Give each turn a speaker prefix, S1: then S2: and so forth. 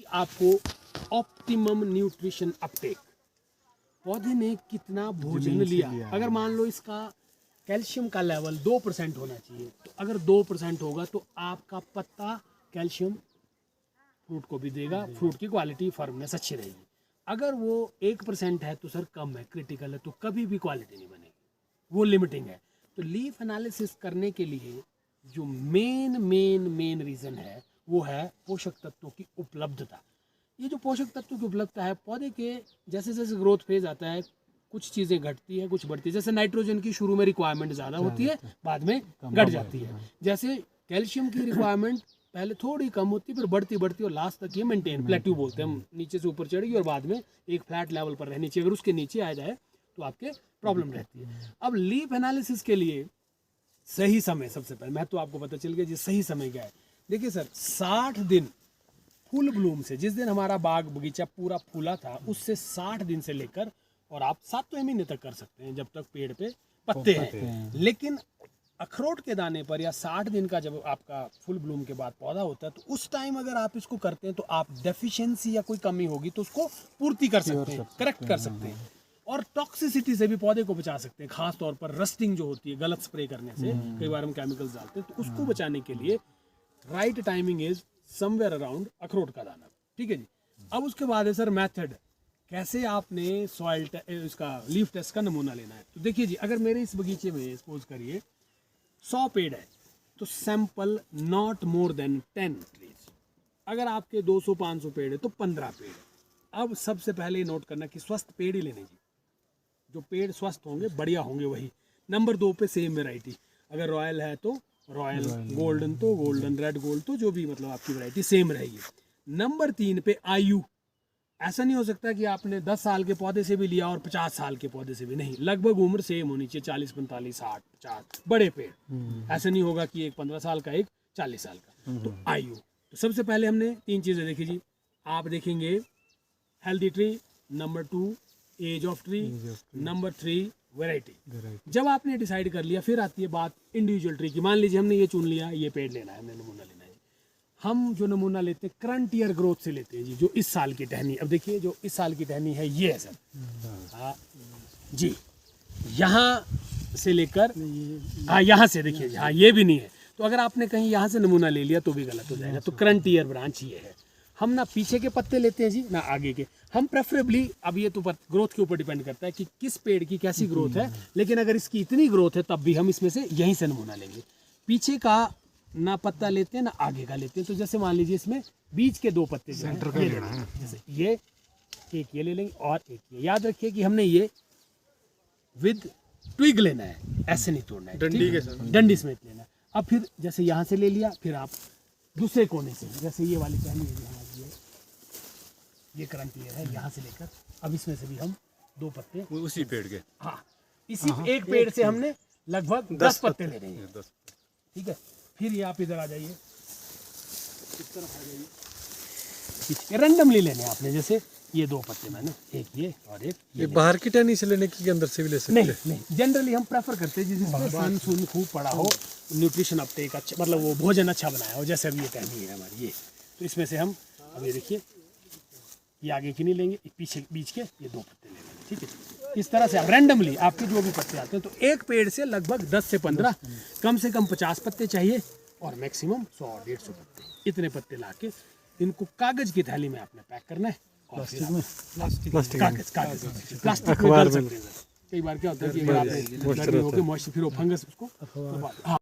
S1: आपको optimum nutrition Uptake, पौधे ने कितना भोजन लिया। अगर मान लो इसका कैल्शियम का लेवल 2% होना चाहिए, तो अगर 2% होगा तो आपका पत्ता कैल्शियम फ्रूट को भी देगा, फ्रूट की क्वालिटी फर्मनेस अच्छी रहेगी। अगर वो 1% है तो सर कम है, क्रिटिकल है, तो कभी भी क्वालिटी नहीं बनेगी, वो लिमिटिंग है। तो लीफ एनालिसिस करने के लिए जो मेन रीज़न है वो है पोषक तत्वों की उपलब्धता। ये जो पोषक तत्वों की उपलब्धता है, पौधे के जैसे जैसे ग्रोथ फेज आता है कुछ चीज़ें घटती है कुछ बढ़ती है। जैसे नाइट्रोजन की शुरू में रिक्वायरमेंट ज़्यादा होती है, बाद में घट जाती है। जैसे कैल्शियम की रिक्वायरमेंट पहले थोड़ी कम होती है, फिर बढ़ती बढ़ती और लास्ट तक ये मेंटेन, प्लेट्यू बोलते हैं हम, नीचे से ऊपर चढ़ेगी और बाद में एक फ्लैट लेवल पर रहनी चाहिए। अगर उसके नीचे आ जाए तो आपके प्रॉब्लम रहती है। अब लीफ एनालिसिस के लिए सही समय, सबसे पहले मैं तो आपको पता चल गया जी सही समय क्या है। देखिए सर, 60 दिन फुल ब्लूम से, जिस दिन हमारा बाग बगीचा पूरा फूला था उससे 60 दिन से लेकर और आप 7वें महीने तक कर सकते हैं जब तक पेड़ पे पत्ते हैं। लेकिन अखरोट के दाने पर या 60 दिन का जब आपका फुल ब्लूम के बाद पौधा होता है तो उस टाइम अगर आप इसको करते हैं तो आप डेफिशिएंसी या कोई कमी होगी तो उसको पूर्ति कर सकते हैं, करेक्ट कर सकते हैं और टॉक्सिसिटी से भी पौधे को बचा सकते हैं। खास तौर पर रस्टिंग जो होती है गलत स्प्रे करने से, कई बार हम केमिकल्स डालते हैं, तो उसको बचाने के लिए right timing is somewhere around अखरोट का दाना। ठीक है जी। अब उसके बाद है सर मेथड, कैसे आपने सॉइल इसका लीफ टेस्ट का नमूना लेना है। तो देखिए जी, अगर मेरे इस बगीचे में सपोज करिए 100 पेड़ है तो sample not more than 10 trees. अगर आपके 200-500 पेड़ है तो 15 पेड़ है। अब सबसे पहले नोट करना कि स्वस्थ पेड़ ही लेने जी, जो पेड़ स्वस्थ होंगे बढ़िया होंगे वही। नंबर 2 पे सेम वैरायटी, अगर रॉयल है तो रॉयल, गोल्डन तो गोल्डन, रेड गोल्ड तो जो भी मतलब आपकी वैरायटी सेम रहेगी। नंबर 3 पे आयु, ऐसा नहीं हो सकता कि आपने 10 साल के पौधे से भी लिया और 50 साल के पौधे से भी, नहीं, लगभग उम्र सेम होनी चाहिए, 40, 45, 60, 50 बड़े पेड़। ऐसा नहीं होगा कि एक 15 साल का एक 40 साल का। तो आयु, तो सबसे पहले हमने 3 चीज़ें देखी जी। आप देखेंगे healthy tree, number 2 age of tree, number 3 variety. जब आपने डिसाइड कर लिया फिर आती है बात इंडिविजुअल ट्री की। मान लीजिए हमने ये चुन लिया, ये पेड़ लेना है, हमने नमूना लेना है। हम जो नमूना लेते हैं करंट ईयर ग्रोथ से लेते हैं जी, जो इस साल की टहनी। अब देखिए जो इस साल की टहनी है ये है सर, हाँ जी, यहाँ से लेकर हाँ यहाँ से देखिए, हाँ ये भी नहीं है। तो अगर आपने कहीं यहाँ से नमूना ले लिया तो भी गलत हो जाएगा। तो करंट ईयर ब्रांच ये है। हम ना पीछे के पत्ते लेते हैं जी ना आगे के। हम प्रेफरेबली, अब ये तो ग्रोथ के ऊपर डिपेंड करता है कि किस पेड़ की कैसी ग्रोथ है, लेकिन अगर इसकी इतनी ग्रोथ है तब भी हम इसमें से यहीं से नमूना लेंगे। पीछे का ना पत्ता लेते हैं ना आगे का लेते हैं। तो जैसे मान लीजिए इसमें बीच के 2 पत्ते जो हैं ये लेना है, जैसे ये एक ये ले लेंगे और एक ये। याद रखिए कि हमने ये विद ट्विग लेना है, ऐसे नहीं तोड़ना है, डंडी समेत लेना है। अब फिर जैसे यहाँ से ले लिया, फिर आप दूसरे कोने से, जैसे ये वाली टहनी है, ये करंट ईयर है, यहाँ से लेकर अब इसमें से भी हम 2 पत्ते
S2: उसी पेड़ के,
S1: हाँ इसी एक पेड़ से हमने लगभग 10 पत्ते ले रहे हैं। ठीक है, फिर ये आप इधर आ जाइए, इस तरफ आ जाइए, रैंडमली लेने आपने। जैसे ये 2 पत्ते मैंने, एक ये और एक ये
S3: बाहर की टहनी से लेने की अंदर से भी ले सकते हैं?
S1: नहीं, जनरली हम प्रेफर करते हैं जिसमें सन सुन खूब पड़ा हो, न्यूट्रिशन अपटेक अच्छा, मतलब वो भोजन अच्छा बनाया हो। जैसे अभी ये टहनी है हमारी ये, तो इसमें से हम अब ये देखिए, ये आगे की नहीं लेंगे, पीछे बीच के ये 2 पत्ते ले लेंगे। ठीक है, इस तरह से आप रैंडमली आपके जो भी पत्ते आते हैं, तो एक पेड़ से लगभग 10 से 15, कम से कम 50 पत्ते चाहिए और मैक्सिमम 100-150 पत्ते। इतने पत्ते ला के इनको कागज की थैली में आपने पैक करना है और प्लास्टिक में। कई बार क्या होता है कि अगर आपने गर्मी हो गई मॉइस्चर, फिर वो फंगस उसको